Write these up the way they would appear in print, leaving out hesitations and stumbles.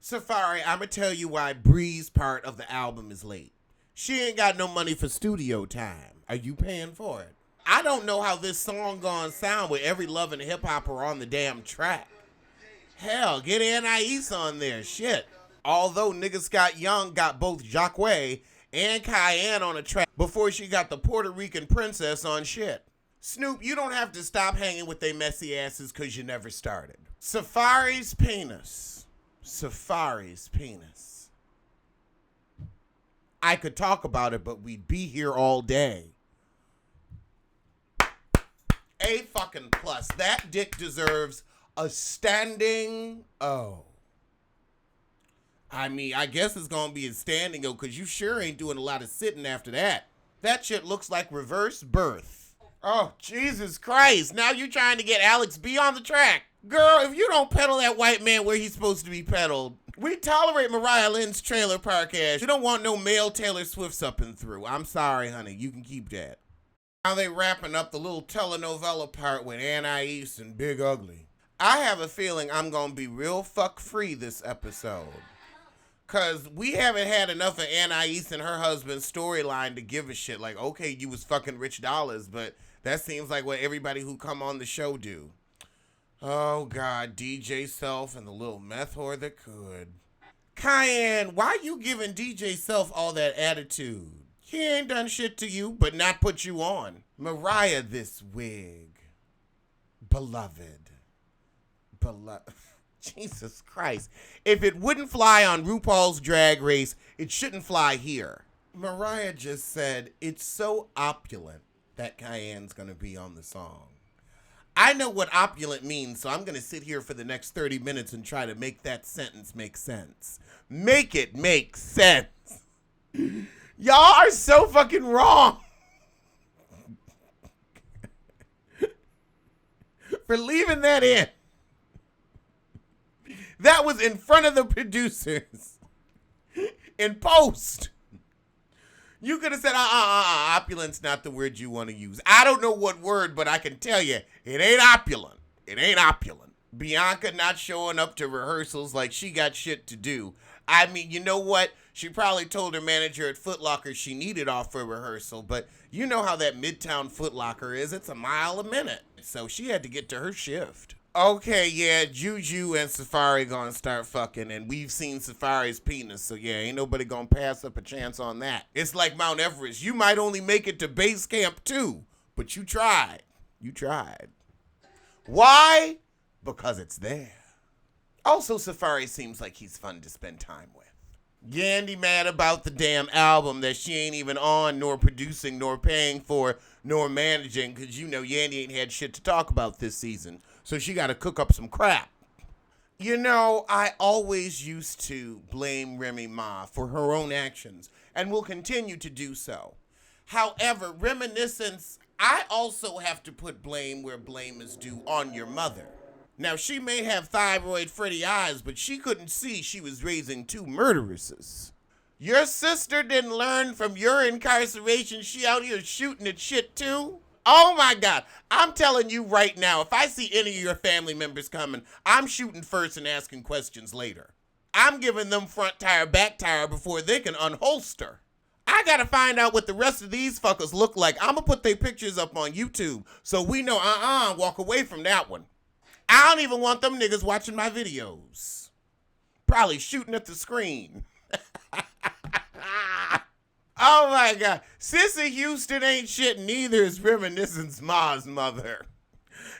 Safari, I'ma tell you why Bree's part of the album is late. She ain't got no money for studio time. Are you paying for it? I don't know how this song gonna sound with every Love and Hip Hopper on the damn track. Hell, get Anais on there. Shit. Although Niggas Got Young got both Jacquet and Cayenne on a track before she got the Puerto Rican princess on shit. Snoop, you don't have to stop hanging with they messy asses because you never started. Safari's penis. Safari's penis. I could talk about it, but we'd be here all day. A fucking plus. That dick deserves a standing O. I mean, I guess it's gonna be a standing O because you sure ain't doing a lot of sitting after that. That shit looks like reverse birth. Oh, Jesus Christ. Now you trying to get Alex B on the track. Girl, if you don't pedal that white man where he's supposed to be pedaled, we tolerate Mariah Lynn's trailer park ass. You don't want no male Taylor Swifts up and through. I'm sorry, honey. You can keep that. Now they wrapping up the little telenovela part with Anais and Big Ugly. I have a feeling I'm gonna be real fuck free this episode. Cause we haven't had enough of Anais and her husband's storyline to give a shit. Like, okay, you was fucking Rich Dollars, but that seems like what everybody who come on the show do. Oh God, DJ Self and the little meth whore that could. Cayenne, why you giving DJ Self all that attitude? He ain't done shit to you, but not put you on. Mariah, this wig. Beloved. Jesus Christ. If it wouldn't fly on RuPaul's Drag Race, it shouldn't fly here. Mariah just said, it's so opulent that Cayenne's gonna be on the song. I know what opulent means, so I'm gonna sit here for the next 30 minutes and try to make that sentence make sense. Make it make sense. Y'all are so fucking wrong. For leaving that in. That was in front of the producers. In post. You could have said, opulent's not the word you want to use. I don't know what word, but I can tell you, it ain't opulent. It ain't opulent. Bianca not showing up to rehearsals like she got shit to do. I mean, you know what? She probably told her manager at Foot Locker she needed off for rehearsal, but you know how that Midtown Foot Locker is. It's a mile a minute. So she had to get to her shift. Okay, yeah, Juju and Safari gonna start fucking, and we've seen Safari's penis, so yeah, ain't nobody gonna pass up a chance on that. It's like Mount Everest. You might only make it to base camp 2, but you tried. You tried. Why? Because it's there. Also, Safari seems like he's fun to spend time with. Yandy mad about the damn album that she ain't even on, nor producing, nor paying for, nor managing, because you know Yandy ain't had shit to talk about this season. So she got to cook up some crap. You know, I always used to blame Remy Ma for her own actions, and will continue to do so. However, reminiscence, I also have to put blame where blame is due on your mother. Now, she may have thyroid Freddy eyes, but she couldn't see she was raising 2 murderesses. Your sister didn't learn from your incarceration. She out here shooting at shit too? Oh my God, I'm telling you right now, if I see any of your family members coming, I'm shooting first and asking questions later. I'm giving them front tire, back tire before they can unholster. I gotta find out what the rest of these fuckers look like. I'm gonna put their pictures up on YouTube so we know, walk away from that one. I don't even want them niggas watching my videos. Probably shooting at the screen. Oh my God. Sissy Houston ain't shit, neither is Reminiscence Ma's mother.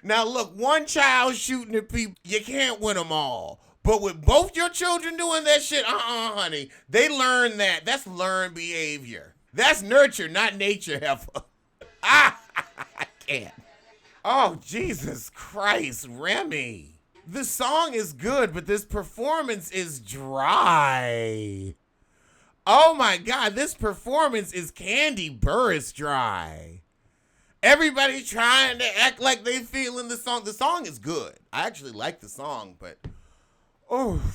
Now look, one child shooting at people, you can't win them all. But with both your children doing that shit, honey, they learn that. That's learned behavior. That's nurture, not nature, heifer. I can't. Oh, Jesus Christ, Remy. The song is good, but this performance is dry. Oh my God, this performance is Candy Burris dry. Everybody trying to act like they feeling the song. The song is good. I actually like the song, but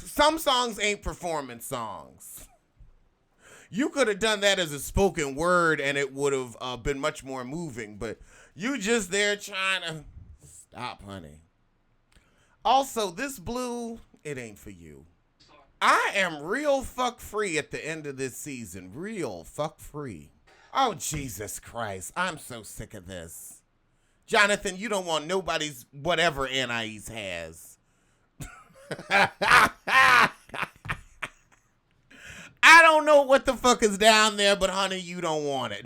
some songs ain't performance songs. You could have done that as a spoken word and it would have been much more moving, but you just there trying to stop, honey. Also, this blue, it ain't for you. I am real fuck free at the end of this season. Real fuck free. Oh, Jesus Christ. I'm so sick of this. Jonathan, you don't want nobody's whatever Anais has. I don't know what the fuck is down there, but honey, you don't want it.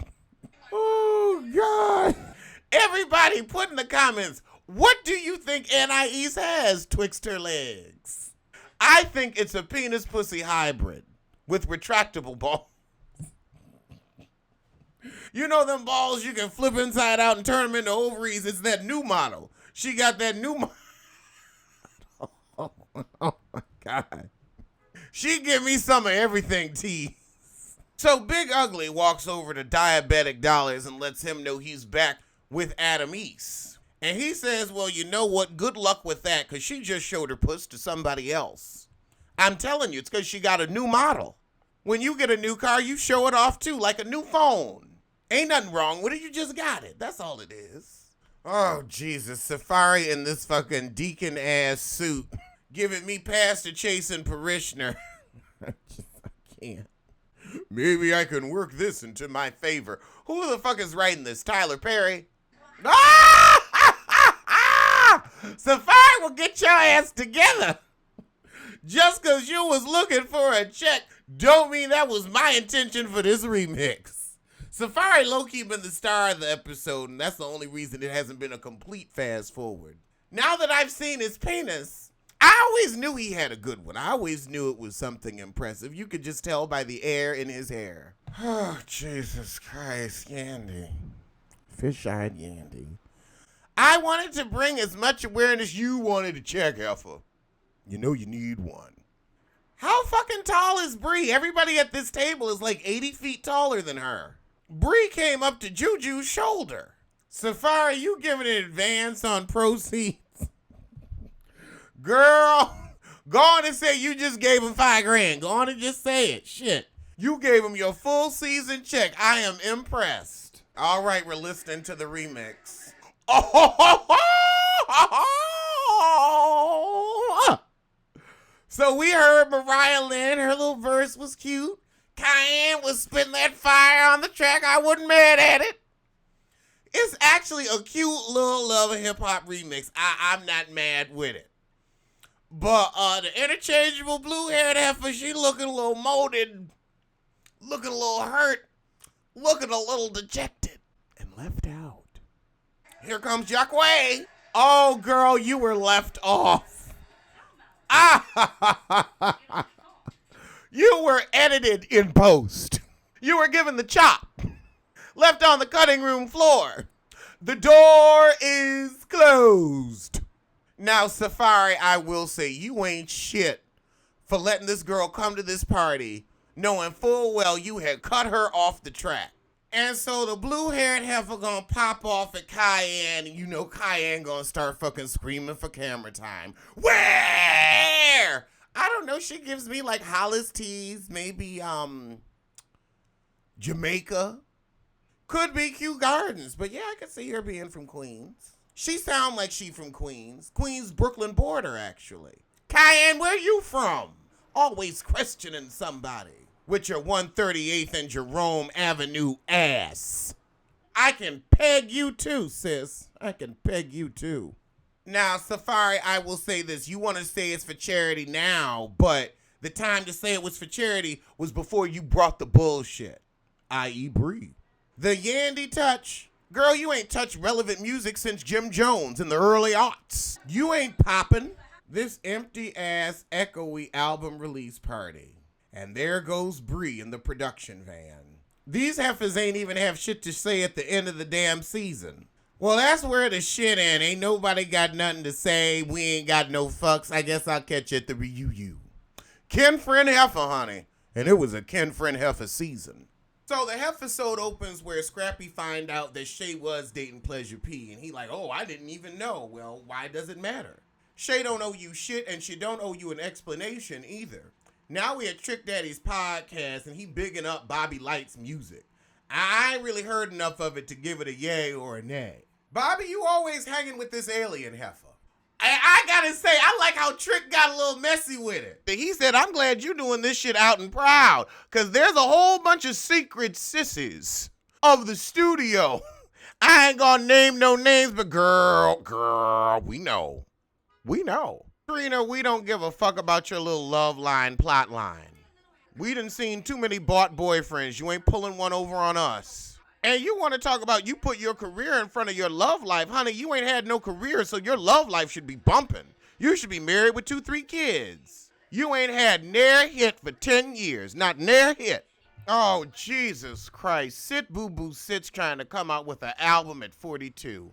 Oh, God. Everybody put in the comments, what do you think Anais has twixt her legs? I think it's a penis pussy hybrid with retractable balls. You know them balls you can flip inside out and turn them into ovaries? It's that new model. She got that new model. Oh my God. She give me some of everything, T. So Big Ugly walks over to Diabetic Dollars and lets him know he's back with Adam East. And he says, well, you know what? Good luck with that, because she just showed her puss to somebody else. I'm telling you, it's because she got a new model. When you get a new car, you show it off too, like a new phone. Ain't nothing wrong with it. You just got it. That's all it is. Oh, Jesus. Safari in this fucking deacon-ass suit giving me pastor chasing parishioner. I can't. Maybe I can work this into my favor. Who the fuck is writing this? Tyler Perry? Safari will get your ass together. Just because you was looking for a check don't mean that was my intention for this remix. Safari low-key been the star of the episode, and that's the only reason it hasn't been a complete fast forward. Now that I've seen his penis, I always knew he had a good one. I always knew it was something impressive. You could just tell by the air in his hair. Oh, Jesus Christ, Yandy. Fish-eyed Yandy. I wanted to bring as much awareness you wanted to check, Alpha. You know you need one. How fucking tall is Bree? Everybody at this table is like 80 feet taller than her. Bree came up to Juju's shoulder. Safari, you giving an advance on proceeds? Girl, go on and say you just gave him $5,000. Go on and just say it. Shit. You gave him your full season check. I am impressed. All right, we're listening to the remix. So we heard Mariah Lynn. Her little verse was cute. Cayenne was spitting that fire on the track. I wasn't mad at it. It's actually a cute little Love and Hip Hop remix. I'm not mad with it. But the interchangeable blue-haired heifer, she looking a little molded, looking a little hurt, looking a little dejected, and left out. Here comes Jacquay. Oh, girl, you were left off. You were edited in post. You were given the chop. Left on the cutting room floor. The door is closed. Now, Safari, I will say, you ain't shit for letting this girl come to this party knowing full well you had cut her off the track. And so the blue-haired heifer gonna pop off at Cayenne, and you know Cayenne gonna start fucking screaming for camera time. Where? I don't know, she gives me like Hollis Teas, maybe Jamaica. Could be Kew Gardens, but yeah, I could see her being from Queens. She sound like she from Queens. Queens, Brooklyn border, actually. Cayenne, where you from? Always questioning somebody with your 138th and Jerome Avenue ass. I can peg you too, sis. I can peg you too. Now, Safari, I will say this. You want to say it's for charity now, but the time to say it was for charity was before you brought the bullshit, i.e. Bree. The Yandy touch. Girl, you ain't touched relevant music since Jim Jones in the early aughts. You ain't popping. This empty-ass, echoey album release party. And there goes Bree in the production van. These heifers ain't even have shit to say at the end of the damn season. Well, that's where the shit in. Ain't nobody got nothing to say. We ain't got no fucks. I guess I'll catch you at the reunion. Ken Friend Heifer, honey. And it was a Ken Friend Heifer season. So the episode opens where Scrappy find out that Shay was dating Pleasure P. And he like, oh, I didn't even know. Well, why does it matter? Shay don't owe you shit, and she don't owe you an explanation either. Now we at Trick Daddy's podcast, and he bigging up Bobby Light's music. I ain't really heard enough of it to give it a yay or a nay. Bobby, you always hanging with this alien heifer. I gotta say, I like how Trick got a little messy with it. He said, I'm glad you doing this shit out and proud, because there's a whole bunch of secret sissies of the studio. I ain't gonna name no names, but girl, we know. We know. Trina, we don't give a fuck about your little love line, plot line. We done seen too many bought boyfriends. You ain't pulling one over on us. And you want to talk about you put your career in front of your love life. Honey, you ain't had no career, so your love life should be bumping. You should be married with 2-3 kids. You ain't had ne'er hit for 10 years. Not ne'er hit. Oh, Jesus Christ. Sit Boo Boo Sit's trying to come out with an album at 42.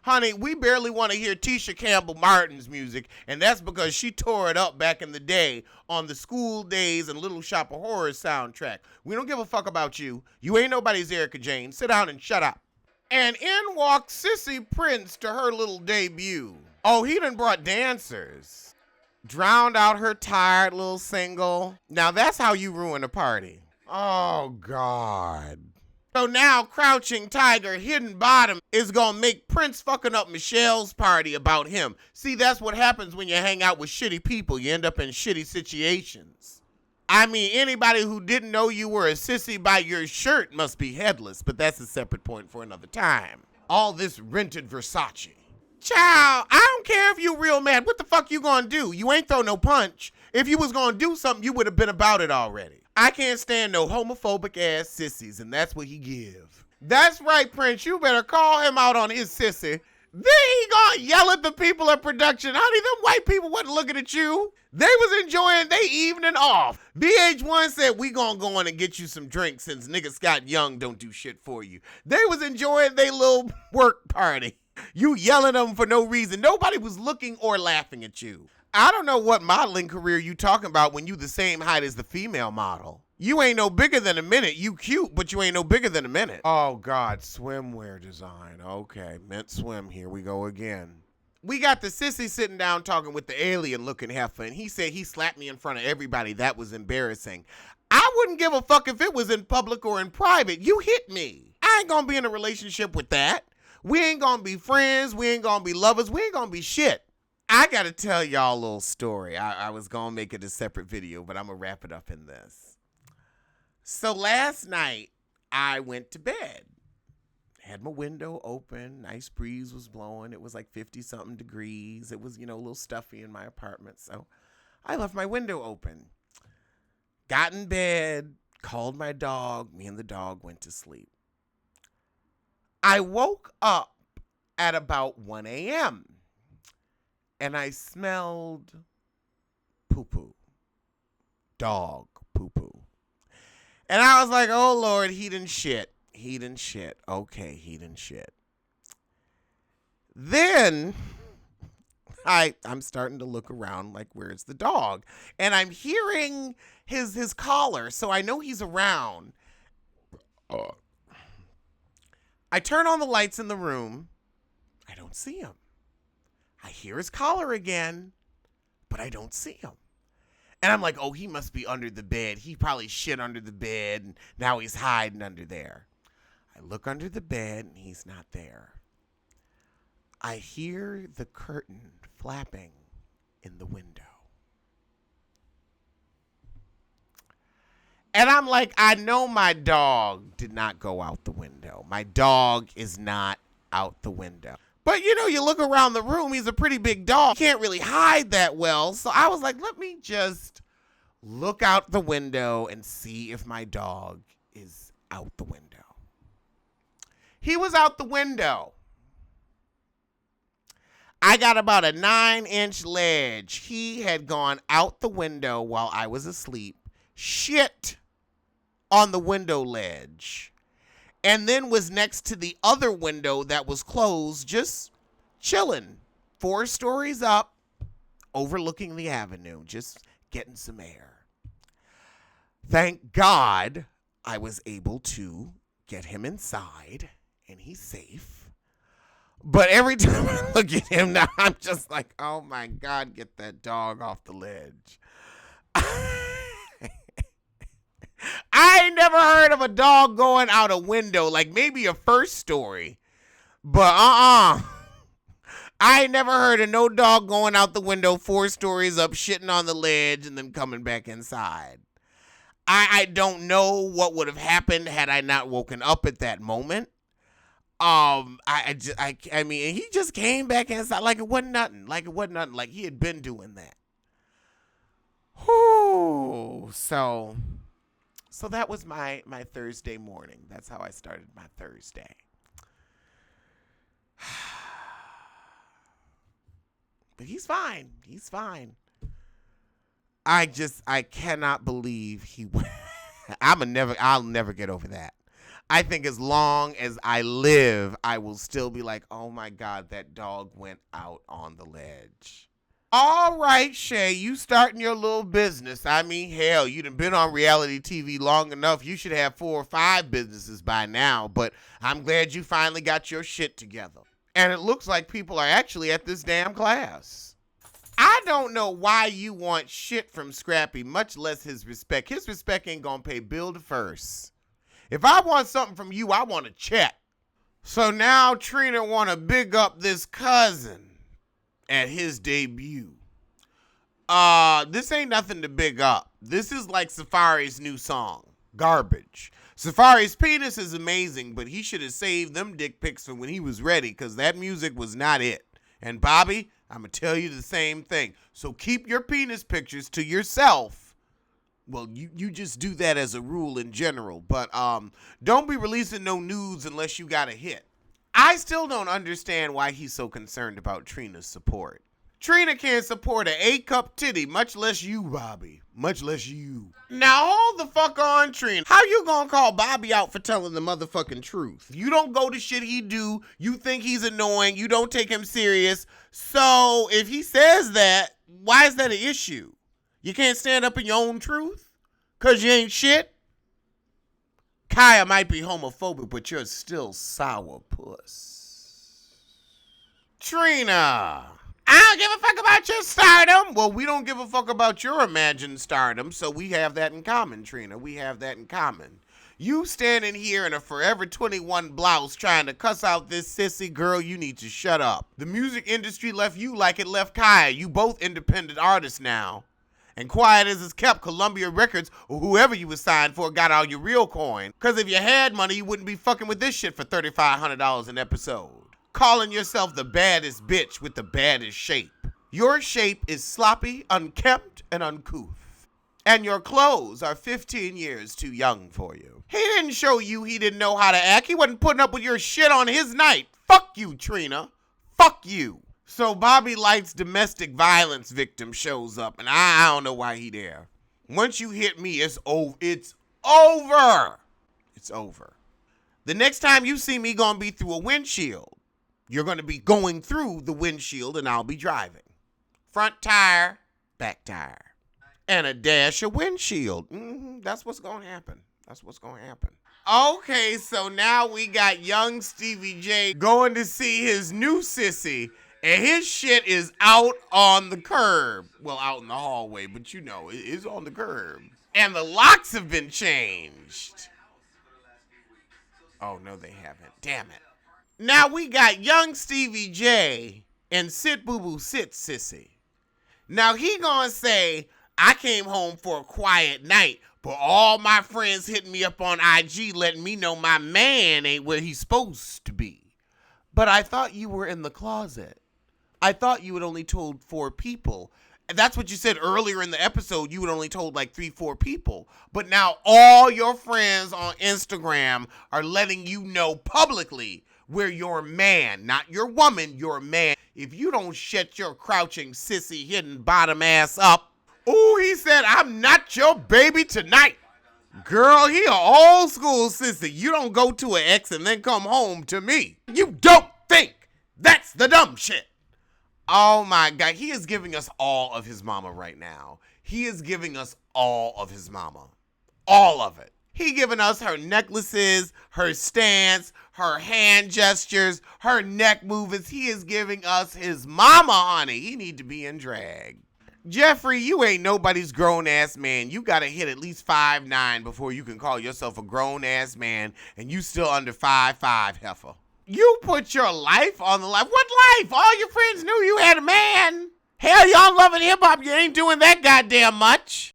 Honey, we barely want to hear Tisha Campbell Martin's music, and that's because she tore it up back in the day on the School Days and Little Shop of Horrors soundtrack. We don't give a fuck about you. You ain't nobody's Erica Jane. Sit down and shut up. And in walked Sissy Prince to her little debut. Oh, he done brought dancers. Drowned out her tired little single. Now that's how you ruin a party. Oh, God. So now Crouching Tiger, Hidden Bottom is going to make Prince fucking up Michelle's party about him. See, that's what happens when you hang out with shitty people. You end up in shitty situations. I mean, anybody who didn't know you were a sissy by your shirt must be headless, but that's a separate point for another time. All this rented Versace. Child, I don't care if you real mad. What the fuck you gonna do? You ain't throw no punch. If you was gonna do something, you would have been about it already. I can't stand no homophobic ass sissies, and that's what he give. That's right, Prince. You better call him out on his sissy. Then he gonna yell at the people at production. Honey, them white people wasn't looking at you. They was enjoying their evening off. VH1 said, we gonna go on and get you some drinks since nigga Scott Young don't do shit for you. They was enjoying their little work party. You yelling at them for no reason. Nobody was looking or laughing at you. I don't know what modeling career you talking about when you the same height as the female model. You ain't no bigger than a minute. You cute, but you ain't no bigger than a minute. Oh, God. Swimwear design. Okay. Mint swim. Here we go again. We got the sissy sitting down talking with the alien looking heifer, and he said he slapped me in front of everybody. That was embarrassing. I wouldn't give a fuck if it was in public or in private. You hit me. I ain't gonna be in a relationship with that. We ain't gonna be friends. We ain't gonna be lovers. We ain't gonna be shit. I gotta tell y'all a little story. I was gonna make it a separate video, but I'm gonna wrap it up in this. So last night, I went to bed. Had my window open. Nice breeze was blowing. It was like 50-something degrees. It was, a little stuffy in my apartment. So I left my window open. Got in bed, called my dog. Me and the dog went to sleep. I woke up at about 1 a.m. and I smelled poo-poo. Dog poo-poo. And I was like, oh, Lord, he done shit. He done shit. Okay, he done shit. Then I'm starting to look around like, where's the dog? And I'm hearing his collar, so I know he's around. I turn on the lights in the room. I don't see him. I hear his collar again, but I don't see him. And I'm like, oh, he must be under the bed. He probably shit under the bed, and now he's hiding under there. I look under the bed, and he's not there. I hear the curtain flapping in the window. And I'm like, I know my dog did not go out the window. My dog is not out the window. But, you look around the room, he's a pretty big dog. He can't really hide that well. So I was like, let me just look out the window and see if my dog is out the window. He was out the window. I got about a 9-inch ledge. He had gone out the window while I was asleep, shit on the window ledge, and then was next to the other window that was closed, just chilling, 4 stories up, overlooking the avenue, just getting some air. Thank God I was able to get him inside, and he's safe. But every time I look at him now, I'm just like, oh my God, get that dog off the ledge. I ain't never heard of a dog going out a window, like maybe a first story. But I ain't never heard of no dog going out the window 4 stories up, shitting on the ledge, and then coming back inside. I don't know what would have happened had I not woken up at that moment. I mean, he just came back inside like it wasn't nothing. Like he had been doing that. Whew. So that was my Thursday morning. That's how I started my Thursday. But he's fine. He's fine. I cannot believe he went. I'll never get over that. I think as long as I live, I will still be like, oh my God, that dog went out on the ledge. All right, Shay, you starting your little business. I mean, hell, you done been on reality TV long enough. You should have 4 or 5 businesses by now, but I'm glad you finally got your shit together. And it looks like people are actually at this damn class. I don't know why you want shit from Scrappy, much less his respect. His respect ain't gonna pay bill to first. If I want something from you, I want a check. So now Trina want to big up this cousin at his debut. This ain't nothing to big up. This is like Safari's new song, Garbage. Safari's penis is amazing, but he should have saved them dick pics for when he was ready, because that music was not it. And Bobby, I'm going to tell you the same thing. So keep your penis pictures to yourself. Well, you just do that as a rule in general, but don't be releasing no nudes unless you got a hit. I still don't understand why he's so concerned about Trina's support. Trina can't support an A-cup titty, much less you, Bobby. Much less you. Now hold the fuck on, Trina. How you gonna call Bobby out for telling the motherfucking truth? You don't go to shit he do. You think he's annoying. You don't take him serious. So if he says that, why is that an issue? You can't stand up in your own truth? Cause you ain't shit? Kaya might be homophobic, but you're still sourpuss. Trina, I don't give a fuck about your stardom. Well, we don't give a fuck about your imagined stardom, so we have that in common, Trina. We have that in common. You standing here in a Forever 21 blouse trying to cuss out this sissy girl, you need to shut up. The music industry left you like it left Kaya. You both independent artists now. And quiet as it's kept, Columbia Records or whoever you was signed for got all your real coin. Because if you had money, you wouldn't be fucking with this shit for $3,500 an episode. Calling yourself the baddest bitch with the baddest shape. Your shape is sloppy, unkempt, and uncouth. And your clothes are 15 years too young for you. He didn't show you he didn't know how to act. He wasn't putting up with your shit on his night. Fuck you, Trina. Fuck you. So Bobby Light's domestic violence victim shows up, and I don't know why he there. Once you hit me, it's over. It's over. It's over. The next time you see me gonna be through a windshield. You're gonna be going through the windshield, and I'll be driving. Front tire, back tire, and a dash of windshield. That's what's gonna happen. That's what's gonna happen. Okay, so now we got young Stevie J going to see his new sissy. And his shit is out on the curb. Well, out in the hallway, but you know, it's on the curb. And the locks have been changed. Oh, no, they haven't. Damn it. Now we got young Stevie J and Sit Boo Boo Sit Sissy. Now he gonna say, I came home for a quiet night, but all my friends hitting me up on IG letting me know my man ain't where he's supposed to be. But I thought you were in the closet. I thought you had only told 4 people. And that's what you said earlier in the episode. You had only told like 3-4 people. But now all your friends on Instagram are letting you know publicly where your man, not your woman, your man. If you don't shut your crouching, sissy, hidden bottom ass up. Ooh, he said, I'm not your baby tonight. Girl, he an old school sissy. You don't go to an ex and then come home to me. You don't think that's the dumb shit. Oh my God, he is giving us all of his mama right now. He is giving us all of his mama. All of it. He giving us her necklaces, her stance, her hand gestures, her neck movements. He is giving us his mama, honey. He need to be in drag. Jeffrey, you ain't nobody's grown-ass man. You gotta hit at least 5'9" before you can call yourself a grown-ass man, and you still under 5'5", heifer. You put your life on the line. What life? All your friends knew you had a man. Hell, y'all loving hip hop. You ain't doing that goddamn much.